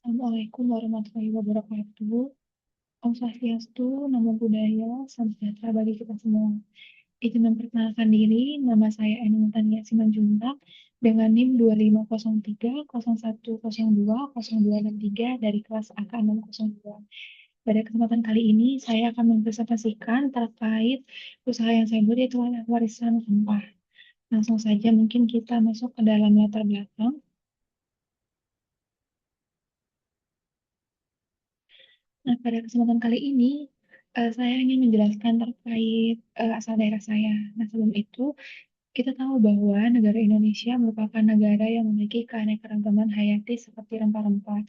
Assalamualaikum warahmatullahi wabarakatuh. Om Swastiastu, Namo Buddhaya, Salam sejahtera bagi kita semua. Izin memperkenalkan diri, nama saya Ainun Tania Simanjuntak dengan NIM 250301020263 dari kelas AK602. Pada kesempatan kali ini, saya akan mempresentasikan terkait usaha yang saya buat yaitu warisan rempah. Langsung saja mungkin kita masuk ke dalam latar belakang. Nah, pada kesempatan kali ini, saya ingin menjelaskan terkait asal daerah saya. Nah, sebelum itu, kita tahu bahwa negara Indonesia merupakan negara yang memiliki keanekaragaman hayati seperti rempah-rempah.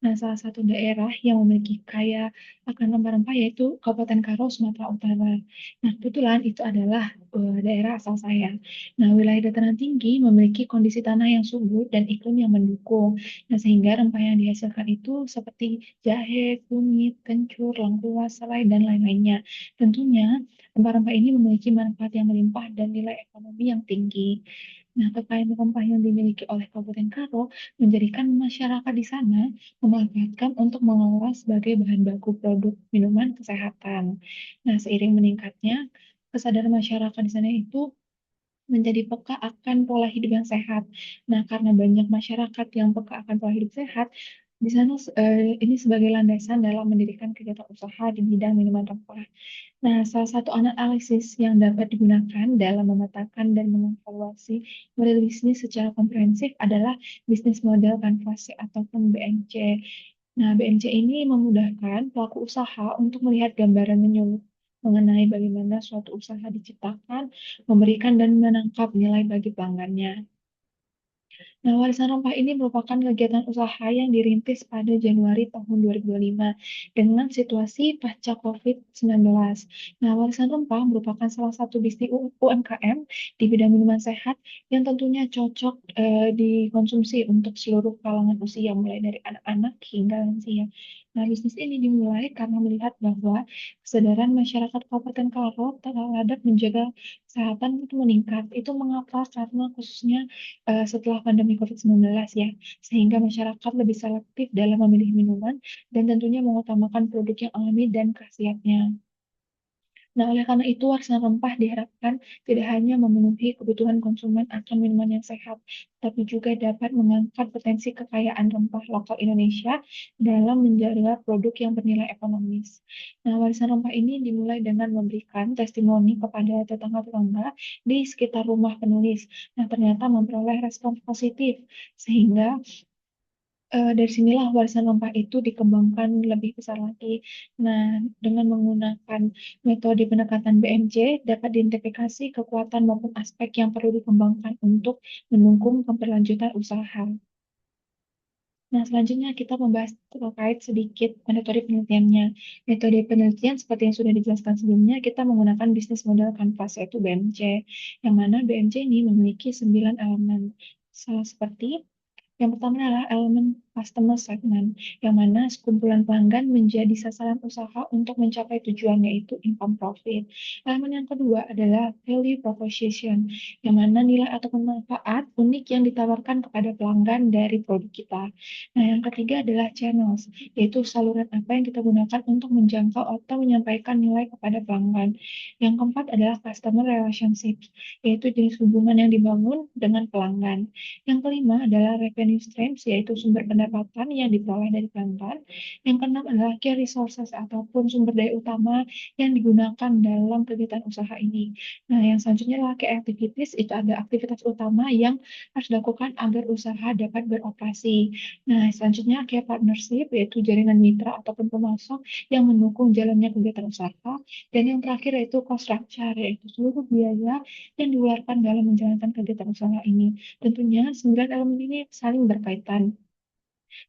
Nah, salah satu daerah yang memiliki kaya akan rempah-rempah yaitu Kabupaten Karo, Sumatera Utara. Nah, kebetulan itu adalah daerah asal saya. Nah, wilayah dataran tinggi memiliki kondisi tanah yang subur dan iklim yang mendukung. Nah, sehingga rempah yang dihasilkan itu seperti jahe, kunyit, kencur, lengkuas, serai, dan lain-lainnya. Tentunya, rempah-rempah ini memiliki manfaat yang melimpah dan nilai ekonomi yang tinggi. Nah, kekayaan rempah yang dimiliki oleh Kabupaten Karo menjadikan masyarakat di sana memanfaatkan untuk mengolah sebagai bahan baku produk minuman kesehatan. Nah, seiring meningkatnya kesadaran masyarakat di sana itu menjadi peka akan pola hidup yang sehat. Nah, karena banyak masyarakat yang peka akan pola hidup sehat, di sana ini sebagai landasan dalam mendirikan kegiatan usaha di bidang minuman rempah. Nah, salah satu analisis yang dapat digunakan dalam memetakan dan mengevaluasi model bisnis secara komprehensif adalah bisnis model kanvas ataupun BMC. Nah, BMC ini memudahkan pelaku usaha untuk melihat gambaran menyeluruh mengenai bagaimana suatu usaha diciptakan, memberikan dan menangkap nilai bagi pelanggannya. Nah, warisan rempah ini merupakan kegiatan usaha yang dirintis pada Januari tahun 2025 dengan situasi pasca COVID-19. Nah, warisan rempah merupakan salah satu bisnis UMKM di bidang minuman sehat yang tentunya cocok dikonsumsi untuk seluruh kalangan usia, mulai dari anak-anak hingga lansia. Nah, bisnis ini dimulai karena melihat bahwa kesadaran masyarakat Kabupaten Karo terhadap menjaga kesehatan itu meningkat. Itu mengapa? Karena khususnya setelah pandemi COVID-19 ya, sehingga masyarakat lebih selektif dalam memilih minuman dan tentunya mengutamakan produk yang alami dan khasiatnya. Nah, oleh karena itu, warisan rempah diharapkan tidak hanya memenuhi kebutuhan konsumen akan minuman yang sehat, tapi juga dapat mengangkat potensi kekayaan rempah lokal Indonesia dalam menjaga produk yang bernilai ekonomis. Nah, warisan rempah ini dimulai dengan memberikan testimoni kepada tetangga-tetangga di sekitar rumah penulis. Nah, ternyata memperoleh respon positif, sehingga dari sinilah warisan rempah itu dikembangkan lebih besar lagi. Nah, dengan menggunakan metode pendekatan BMJ dapat diidentifikasi kekuatan maupun aspek yang perlu dikembangkan untuk mendukung keberlanjutan usaha. Nah, selanjutnya kita membahas terkait sedikit metode penelitiannya. Metode penelitian seperti yang sudah dijelaskan sebelumnya, kita menggunakan bisnis model kanvas yaitu BMC, yang mana BMC ini memiliki 9 elemen. Salah seperti yang pertama adalah elemen customer segment, yang mana sekumpulan pelanggan menjadi sasaran usaha untuk mencapai tujuan, yaitu income profit. Elemen yang kedua adalah value proposition, yang mana nilai ataupun manfaat unik yang ditawarkan kepada pelanggan dari produk kita. Nah, yang ketiga adalah channels, yaitu saluran apa yang kita gunakan untuk menjangkau atau menyampaikan nilai kepada pelanggan. Yang keempat adalah customer relationship, yaitu jenis hubungan yang dibangun dengan pelanggan. Yang kelima adalah revenue streams, yaitu sumber pendapatan yang diperoleh dari pelanggan. Yang keenam adalah key resources ataupun sumber daya utama yang digunakan dalam kegiatan usaha ini. Nah, yang selanjutnya adalah key activities, itu ada aktivitas utama yang harus dilakukan agar usaha dapat beroperasi. Nah, selanjutnya key partnership, yaitu jaringan mitra ataupun pemasok yang mendukung jalannya kegiatan usaha. Dan yang terakhir yaitu cost structure, yaitu seluruh biaya yang dikeluarkan dalam menjalankan kegiatan usaha ini. Tentunya 9 elemen ini saling berkaitan,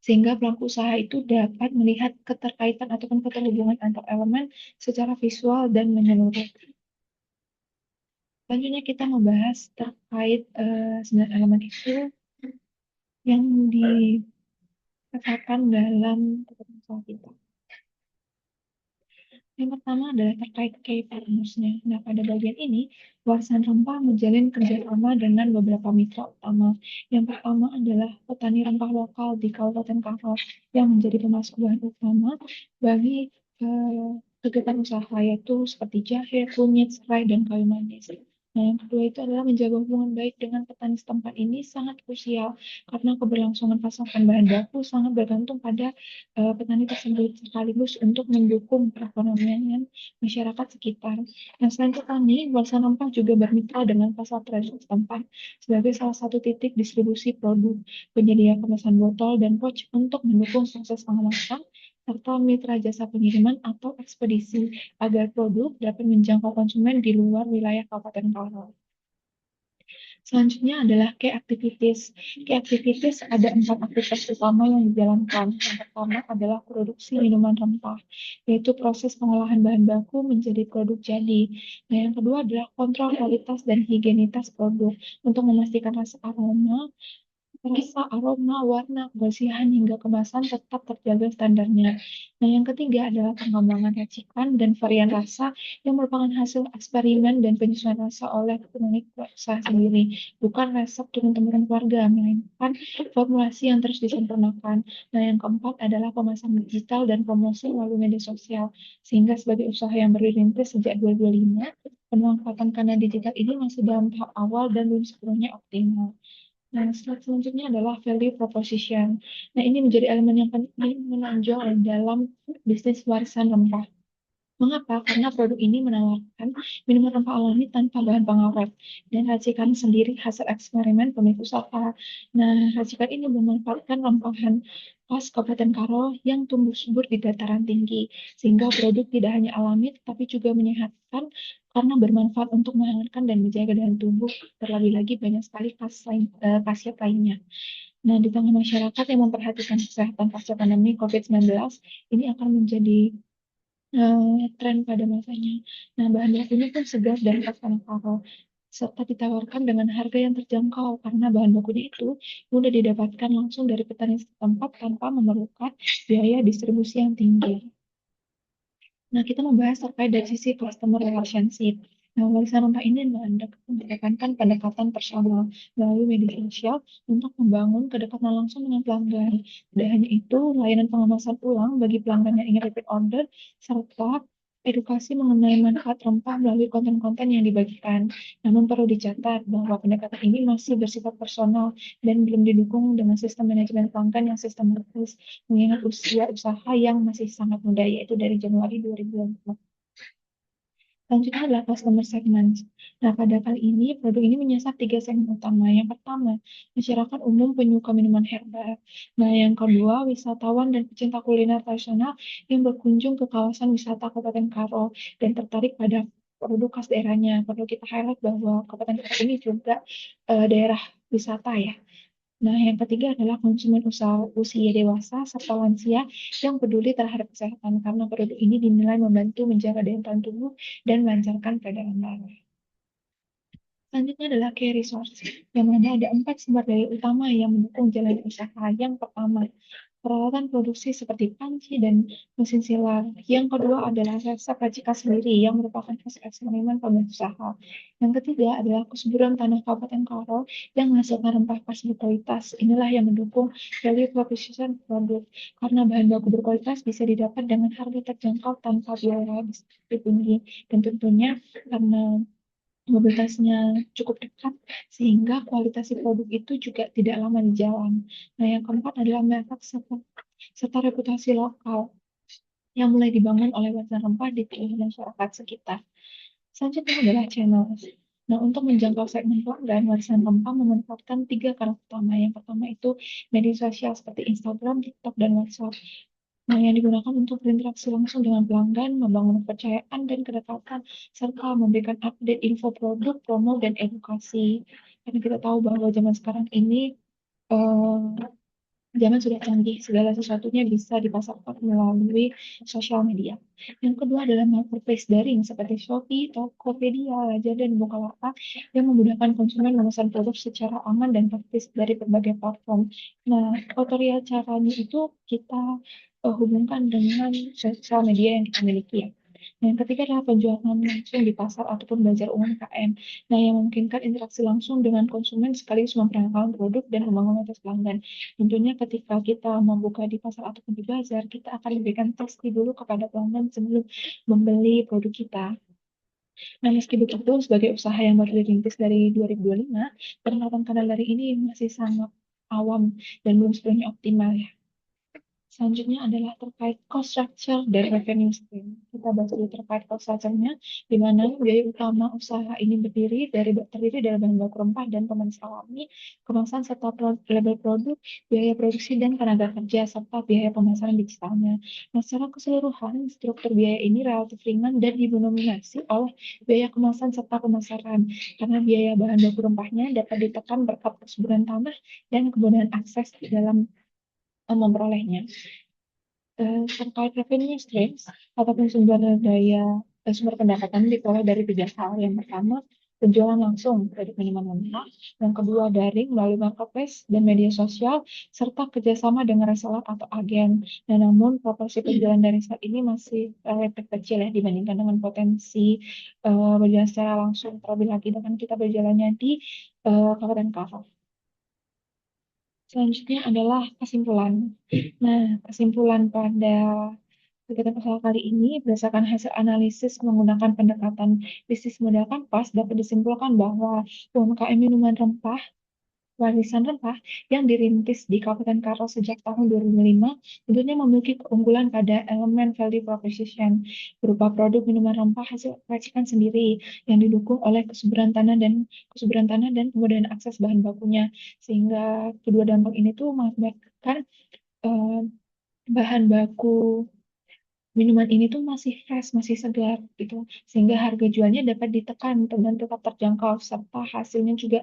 sehingga pelaku usaha itu dapat melihat keterkaitan ataupun keterhubungan antar elemen secara visual dan menyeluruh. Selanjutnya kita membahas terkait 9 elemen itu yang dikatakan dalam kegiatan usaha kita. Yang pertama adalah terkait key partners-nya. Nah, pada bagian ini, Warisan Rempah menjalin kerjasama dengan beberapa mitra utama. Yang pertama adalah petani rempah lokal di Kabupaten Karo yang menjadi pemasok bahan utama bagi kegiatan usaha, yaitu seperti jahe, kunyit, serai, dan kayu manis. Nah, yang kedua itu adalah menjaga hubungan baik dengan petani setempat ini sangat krusial karena keberlangsungan pasokan bahan baku sangat bergantung pada petani tersebut sekaligus untuk mendukung perekonomian masyarakat sekitar. Nah, selain petani, Warisan Rempah juga bermitra dengan pasar tradisional setempat sebagai salah satu titik distribusi produk, penyedia kemasan botol dan pouch untuk mendukung proses pengemasan serta mitra jasa pengiriman atau ekspedisi agar produk dapat menjangkau konsumen di luar wilayah Kabupaten Karo. Selanjutnya adalah key activities. Key activities ada 4 aktivitas utama yang dijalankan. Yang pertama adalah produksi minuman rempah, yaitu proses pengolahan bahan baku menjadi produk jadi. Nah, yang kedua adalah kontrol kualitas dan higienitas produk untuk memastikan aroma, warna, kebersihan, hingga kemasan tetap terjaga standarnya. Nah, yang ketiga adalah pengembangan racikan dan varian rasa yang merupakan hasil eksperimen dan penyesuaian rasa oleh pemilik usaha sendiri, bukan resep turun-temurun keluarga, melainkan formulasi yang terus disempurnakan. Nah, yang keempat adalah pemasaran digital dan promosi melalui media sosial, sehingga sebagai usaha yang berintis sejak 2025, pemanfaatan kanal digital ini masih dalam tahap awal dan belum sepenuhnya optimal. Nah, slide selanjutnya adalah value proposition. Nah, ini menjadi elemen yang penting menonjol dalam bisnis warisan rempah. Mengapa? Karena produk ini menawarkan minuman rempah alami tanpa bahan pengawet dan racikan sendiri hasil eksperimen pemilik usaha. Nah, racikan ini memanfaatkan rempahan khas Kabupaten Karo yang tumbuh subur di dataran tinggi, sehingga produk tidak hanya alami tetapi juga menyehatkan karena bermanfaat untuk menghangatkan dan menjaga daya tubuh. Terlebih lagi banyak sekali khasiat lainnya. Nah, di tengah masyarakat yang memperhatikan kesehatan pasca pandemi COVID-19, ini akan menjadi tren pada masanya. Nah, bahan baku ini pun segar dan khas tanah Karo, serta ditawarkan dengan harga yang terjangkau karena bahan bakunya itu mudah didapatkan langsung dari petani setempat tanpa memerlukan biaya distribusi yang tinggi. Nah, kita membahas terkait dari sisi customer relationship. Nah, warisan rempah ini mengedepankan pendekatan personal melalui media sosial untuk membangun kedekatan langsung dengan pelanggan. Tidak hanya itu, layanan pengemasan ulang bagi pelanggan yang ingin repeat order, serta edukasi mengenai manfaat rempah melalui konten-konten yang dibagikan. Namun perlu dicatat bahwa pendekatan ini masih bersifat personal dan belum didukung dengan sistem manajemen pelanggan yang sistematis, mengingat usia usaha yang masih sangat muda, yaitu dari Januari 2020. Selanjutnya adalah customer segment. Nah, pada kali ini, produk ini menyasar 3 segmen utama. Yang pertama, masyarakat umum penyuka minuman herbal. Nah, yang kedua, wisatawan dan pecinta kuliner tradisional yang berkunjung ke kawasan wisata Kabupaten Karo dan tertarik pada produk khas daerahnya. Perlu kita highlight bahwa Kabupaten Karo ini juga daerah wisata ya. Nah, yang ketiga adalah konsumen usia dewasa serta lansia yang peduli terhadap kesehatan karena produk ini dinilai membantu menjaga daya tahan tubuh dan melancarkan peredaran darah. Selanjutnya adalah key resource, yang mana ada 4 sumber daya utama yang mendukung jalan usaha. Yang pertama, peralatan produksi seperti panci dan mesin silar. Yang kedua adalah resep racikan sendiri yang merupakan hasil eksperimen pemilik usaha. Yang ketiga adalah kesuburan tanah Kabupaten Karo yang menghasilkan rempah khas berkualitas. Inilah yang mendukung value proposition produk karena bahan baku berkualitas bisa didapat dengan harga terjangkau tanpa biaya distribusi tinggi, dan tentunya karena mobilitasnya cukup dekat sehingga kualitas si produk itu juga tidak lama di jalan. Nah, yang keempat adalah merek serta reputasi lokal yang mulai dibangun oleh warisan rempah di tengah masyarakat sekitar. Selanjutnya adalah channel. Nah, untuk menjangkau segmen pelanggan, warisan rempah memanfaatkan 3 kanal utama. Yang pertama itu media sosial seperti Instagram, TikTok, dan WhatsApp. Nah, yang digunakan untuk berinteraksi langsung dengan pelanggan, membangun kepercayaan dan kedekatan, serta memberikan update info produk, promo, dan edukasi. Karena kita tahu bahwa zaman sekarang ini eh, zaman sudah canggih, segala sesuatunya bisa dipasarkan melalui sosial media. Yang kedua adalah marketplace daring seperti Shopee, Tokopedia, Lazada, dan Bukalapak yang memudahkan konsumen memesan produk secara aman dan praktis dari berbagai platform. Nah, tutorial caranya itu kita hubungkan dengan sosial media yang kita miliki ya. Yang ketiga adalah penjualan langsung di pasar ataupun bazar UMKM. Nah, yang memungkinkan interaksi langsung dengan konsumen sekaligus memperkenalkan produk dan membangun loyalitas pelanggan. Tentunya ketika kita membuka di pasar ataupun di bazar, kita akan memberikan testing dulu kepada pelanggan sebelum membeli produk kita. Nah, meski begitu, sebagai usaha yang baru dirintis dari 2025, penerapan kanal dari ini masih sangat awam dan belum sepenuhnya optimal ya. Selanjutnya adalah terkait cost structure dan revenue stream. Kita bahas dulu terkait cost structure-nya, di mana biaya utama usaha ini terdiri dari bahan baku rempah dan pemanis alami, kemasan serta label produk, biaya produksi dan tenaga kerja, serta biaya pemasaran digitalnya. Nah, secara keseluruhan, struktur biaya ini relatif ringan dan didominasi oleh biaya kemasan serta pemasaran, karena biaya bahan baku rempahnya dapat ditekan berkat kesuburan tanah dan kemudahan akses di dalam memperolehnya. Terkait revenue streams ataupun sumber pendapatan diperoleh dari tiga hal. Yang pertama, penjualan langsung produk minuman mentah. Yang kedua, daring melalui marketplace dan media sosial, serta kerjasama dengan reseller atau agen. Dan namun, proporsi penjualan dari saat ini masih relatif kecil ya dibandingkan dengan potensi berjalan secara langsung. Terlebih lagi dengan kita berjalannya di Kabupaten Karo. Selanjutnya adalah kesimpulan. Nah, kesimpulan pada kegiatan usaha kali ini berdasarkan hasil analisis menggunakan pendekatan bisnis model kanvas dapat disimpulkan bahwa UMKM minuman rempah, warisan rempah yang dirintis di Kabupaten Karo sejak tahun 2005 tentunya memiliki keunggulan pada elemen value proposition berupa produk minuman rempah hasil racikan sendiri yang didukung oleh kesuburan tanah dan kemudahan akses bahan bakunya, sehingga kedua dampak ini tuh mengakibatkan eh, bahan baku minuman ini tuh masih fresh, masih segar gitu, sehingga harga jualnya dapat ditekan dan tetap terjangkau serta hasilnya juga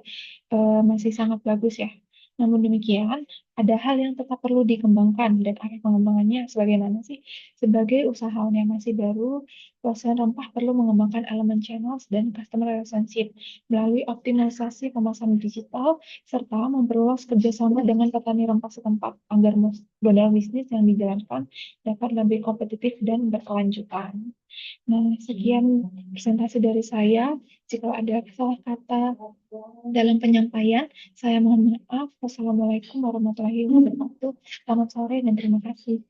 masih sangat bagus ya. Namun demikian, ada hal yang tetap perlu dikembangkan dan arah pengembangannya sebagaimana sih? Sebagai usahawan yang masih baru, perusahaan rempah perlu mengembangkan elemen channels dan customer relationship melalui optimalisasi pemasaran digital serta memperluas kerjasama dengan petani rempah setempat agar modal bisnis yang dijalankan dapat lebih kompetitif dan berkelanjutan. Nah, sekian presentasi dari saya. Jika ada salah kata dalam penyampaian, saya mohon maaf. Wassalamualaikum warahmatullahi wabarakatuh. Selamat sore dan terima kasih.